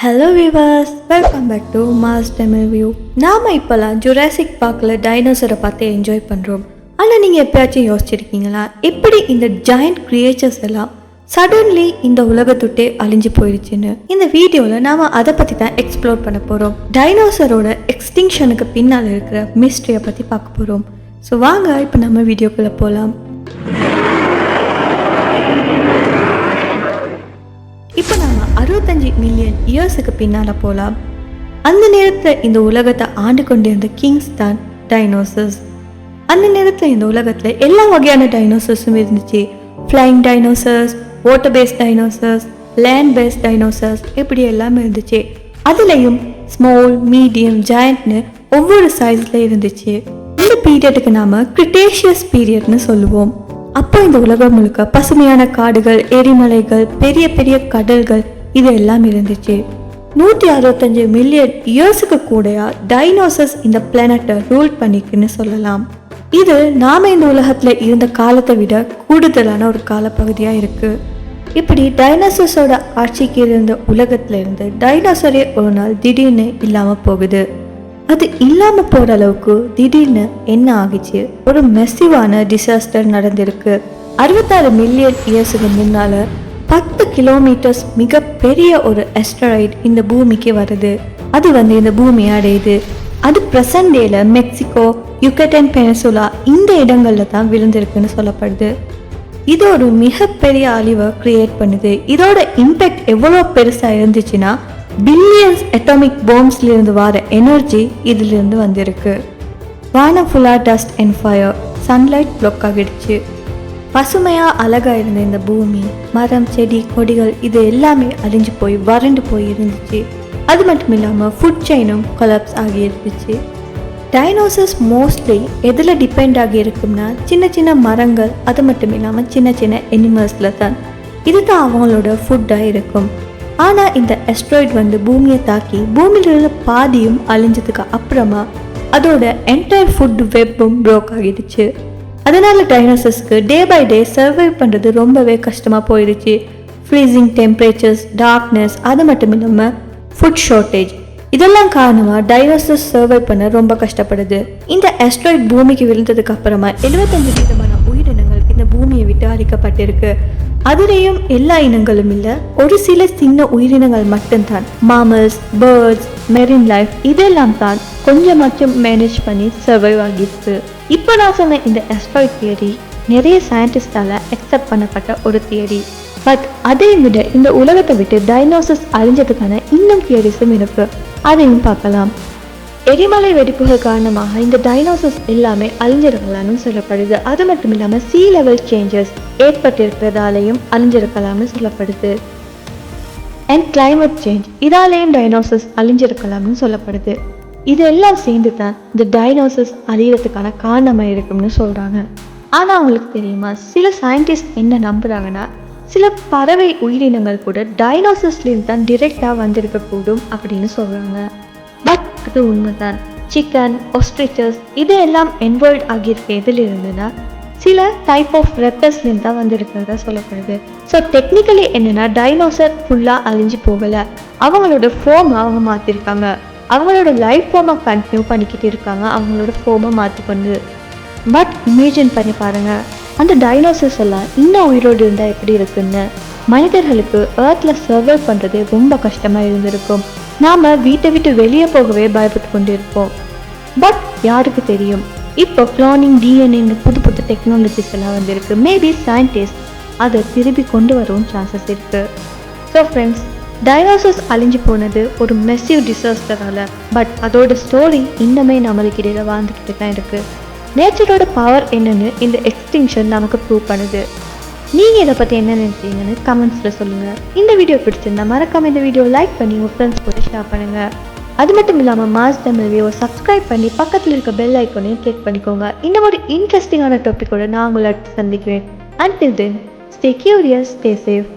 Hello viewers, welcome back to mass Tamil view. நாம் இப்போலாம் Jurassic பார்க்கில் டைனோசரை பார்த்து என்ஜாய் பண்ணுறோம். ஆனால் நீங்கள் எப்பயாச்சும் யோசிச்சிருக்கீங்களா, எப்படி இந்த ஜாயிண்ட் கிரியேச்சர்ஸ் எல்லாம் சடன்லி இந்த உலகத்துட்டே அழிஞ்சு போயிடுச்சுன்னு? இந்த வீடியோவில் நாம் அதை பற்றி தான் எக்ஸ்ப்ளோர் பண்ண போகிறோம். டைனோசரோட எக்ஸ்டிங்ஷனுக்கு பின்னால் இருக்கிற மிஸ்ட்ரியை பற்றி பார்க்க போகிறோம். ஸோ வாங்க இப்போ நம்ம வீடியோக்குள்ளே போகலாம். இப்போ நம்ம 65 மில்லியன் இயர்ஸுக்கு பின்னால் போகலாம். அந்த நேரத்தில் இந்த உலகத்தை ஆண்டு கொண்டிருந்த கிங்ஸ் தான் டைனோசர்ஸ். அந்த நேரத்தில் இந்த உலகத்தில் எல்லா வகையான டைனோசர்ஸும் இருந்துச்சு. Flying dinosaurs, water based dinosaurs, land based dinosaurs, இப்படி எல்லாமே இருந்துச்சு. அதுலேயும் ஸ்மால், மீடியம், ஜாயிண்ட்னு ஒவ்வொரு சைஸில் இருந்துச்சு. இந்த பீரியடுக்கு நாம் கிரிட்டேஷியஸ் பீரியட்னு சொல்லுவோம். அப்போ இந்த உலகம் முழுக்க பசுமையான காடுகள், எரிமலைகள், பெரிய பெரிய கடல்கள் இது எல்லாம் இருந்துச்சு. 165 மில்லியன் இயர்ஸுக்கு கூடயா டைனோசர்ஸ் இந்த பிளானட்டை ரூல் பண்ணிக்குன்னு சொல்லலாம். இது நாம இந்த உலகத்துல இருந்த காலத்தை விட கூடுதலான ஒரு காலப்பகுதியாக இருக்கு. இப்படி டைனோசர்ஸோட ஆட்சிக்கு இருந்த உலகத்துல இருந்து டைனோசரே ஒரு நாள் திடீர்னு இல்லாம போகுது. அது இல்லாம போற அளவுக்கு திடீர்னு என்ன ஆகிச்சு? ஒரு மெசிவான டிசாஸ்டர் நடந்திருக்கு. 66 மில்லியன் இயர்ஸுக்கு முன்னால 10 கிலோமீட்டர்ஸ் மிகப்பெரிய ஒரு அஸ்டராய்டு இந்த பூமிக்கு வருது. அது இந்த பூமியை அடையுது. அது பிரசன்ட் டேல மெக்சிகோ, யுகட்டன் பெனிசுலா இந்த இடங்கள்ல தான் விழுந்திருக்குன்னு சொல்லப்படுது. இது ஒரு மிகப்பெரிய அழிவை கிரியேட் பண்ணுது. இதோட இம்பேக்ட் எவ்வளோ பெருசா இருந்துச்சுன்னா, பில்லியன்ஸ் அட்டாமிக் பாம்ஸ்ல இருந்து வர எனர்ஜி இதிலிருந்து வந்திருக்கு. வானம் ஃபுல்லா dust and fire, sunlight black ஆகிடுச்சு. பசுமையா அழகா இருந்த இந்த பூமி, மரம், செடி, கொடிகள் இது எல்லாமே அழிஞ்சு போய் வறண்டு போய் இருந்துச்சு. அது மட்டும் இல்லாமல் ஃபுட் செயினும் கொலாப்ஸ் ஆகி இருந்துச்சு. டைனோசர்ஸ் மோஸ்ட்லி எதில் டிபெண்ட் ஆகி இருக்கும்னா, சின்ன சின்ன மரங்கள், அது மட்டும் இல்லாமல் சின்ன சின்ன அனிமல்ஸில் தான். இதுதான் அவங்களோட ஃபுட்டாக இருக்கும். ஆனால் இந்த அஸ்ட்ராய்டு பூமியை தாக்கி பூமியிலிருந்து பாதியும் அழிஞ்சதுக்கு அப்புறமா அதோட என்டையர் ஃபுட் வெப்பும் ப்ரோக் ஆகிடுச்சு. அதனால டைனோசர்ஸ்க்கு டே பை டே சர்வைவ் பண்ணுறது ரொம்பவே கஷ்டமாக போயிடுச்சு. ஃப்ரீசிங் டெம்பரேச்சர்ஸ், டார்க்னஸ், அது மட்டும் இல்லாமல் ஃபுட் ஷார்ட்டேஜ், இதெல்லாம் காரணமாக டைனோசர்ஸ் சர்வைவ் பண்ண ரொம்ப கஷ்டப்படுது. இந்த அஸ்ட்ராய்டு பூமிக்கு விழுந்ததுக்கு அப்புறமா 75% உயிரினங்கள் இந்த பூமியை விட்டு அழிக்கப்பட்டிருக்கு. அதுலேயும் எல்லா இனங்களும் இல்லை, ஒரு சில சின்ன உயிரினங்கள் மட்டும்தான். மாமல்ஸ், பேர்ட்ஸ், மெரின் லைஃப் இதெல்லாம் தான் கொஞ்சமாச்சும் மேனேஜ் பண்ணி சர்வைவ் ஆகிருக்கு. இப்போ நான் சொன்ன இந்த அஸ்ட்ராய்டு தியரி நிறைய சயின்டிஸ்டால அக்செப்ட் பண்ணப்பட்ட ஒரு தியரி. பட் அதை விட இந்த உலகத்தை விட்டு டைனோசர்ஸ் அழிஞ்சதுக்கான இன்னும் தியரிஸும் இருக்கு. அதையும் பார்க்கலாம். எரிமலை வெடிப்புகள் காரணமாக இந்த டைனோசர்ஸ் எல்லாமே அழிஞ்சிருக்கலாம்னு சொல்லப்படுது. அது மட்டும் இல்லாமல் சீ லெவல் சேஞ்சஸ் ஏற்பட்டிருக்கிறதாலையும் அழிஞ்சிருக்கலாம்னு சொல்லப்படுது. அண்ட் கிளைமேட் சேஞ்ச் இதாலேயும் டைனோசர்ஸ் அழிஞ்சிருக்கலாம்னு சொல்லப்படுது. இதெல்லாம் சேர்ந்து தான் இந்த டைனோசர்ஸ் அழியறதுக்கான காரணமாக இருக்கும்னு சொல்கிறாங்க. ஆனால் அவங்களுக்கு தெரியுமா, சில சயின்டிஸ்ட் என்ன நம்புகிறாங்கன்னா, சில பறவை உயிரினங்கள் கூட டைனோசர்ஸ்லேருந்து தான் டிரெக்டாக வந்திருக்கக்கூடும் அப்படின்னு சொல்கிறாங்க. பட் அது உண்மைதான். சிக்கன், ஒஸ்ட்ரிச்சஸ் இதெல்லாம் என்வால்வ் ஆகியிருக்க எதில் இருந்துன்னா சில டைப் ஆஃப் ரெப்டர்ஸ்லேருந்து தான் வந்திருக்கிறதா சொல்லப்படுது. ஸோ டெக்னிக்கலி என்னென்னா, டைனோசர் ஃபுல்லாக அழிஞ்சு போகலை. அவங்களோட ஃபார்மை அவங்க மாற்றிருக்காங்க. அவங்களோட லைஃப் ஃபார்மை கண்டினியூ பண்ணிக்கிட்டு இருக்காங்க, அவங்களோட ஃபார்மை மாற்றிக்கொண்டு. பட் இமேஜின் பண்ணி பாருங்கள், அந்த டைனோசர்ஸ் எல்லாம் இன்னும் உயிரோடு இருந்தால் எப்படி இருக்குன்னு. மனிதர்களுக்கு ஏர்த்தில் சர்வை பண்ணுறது ரொம்ப கஷ்டமாக இருந்திருக்கும். நாம் வீட்டை விட்டு வெளியே போகவே பயப்பட்டு கொண்டு இருப்போம். பட் யாருக்கு தெரியும், இப்போ க்ளோனிங், டிஎன்ஏ புது புது டெக்னாலஜிஸ் எல்லாம் வந்திருக்கு. மேபி சயின்டிஸ்ட் அதை திருப்பி கொண்டு வரவும் சான்சஸ் இருக்குது. ஸோ ஃப்ரெண்ட்ஸ், டைனோசர்ஸ் அழிஞ்சு போனது ஒரு மெசிவ் டிசாஸ்டரால். பட் அதோட ஸ்டோரி இன்னுமே நம்மளுக்கு இடையில வாழ்ந்துக்கிட்டு தான் இருக்குது. நேச்சரோட பவர் என்னன்னு இந்த எக்ஸ்டிங்ஷன் நமக்கு ப்ரூவ் பண்ணுது. நீங்கள் இதை பற்றி என்ன நினைக்கிறீங்கன்னு கமெண்ட்ஸில் சொல்லுங்கள். இந்த வீடியோ பிடிச்சிருந்தா மறக்காம இந்த வீடியோ லைக் பண்ணி உங்கள் ஃப்ரெண்ட்ஸ் கூட ஷேர் பண்ணுங்கள். அது மட்டும் இல்லாமல் மாஸ் தமிழ் வியூவை சப்ஸ்கிரைப் பண்ணி பக்கத்தில் இருக்க பெல் ஐக்கானையும் கிளிக் பண்ணிக்கோங்க. இந்த மாதிரி இன்ட்ரெஸ்டிங்கான டாப்பிக்கோட நான் உங்களை சந்திக்கிறேன். Until then, stay curious, stay safe.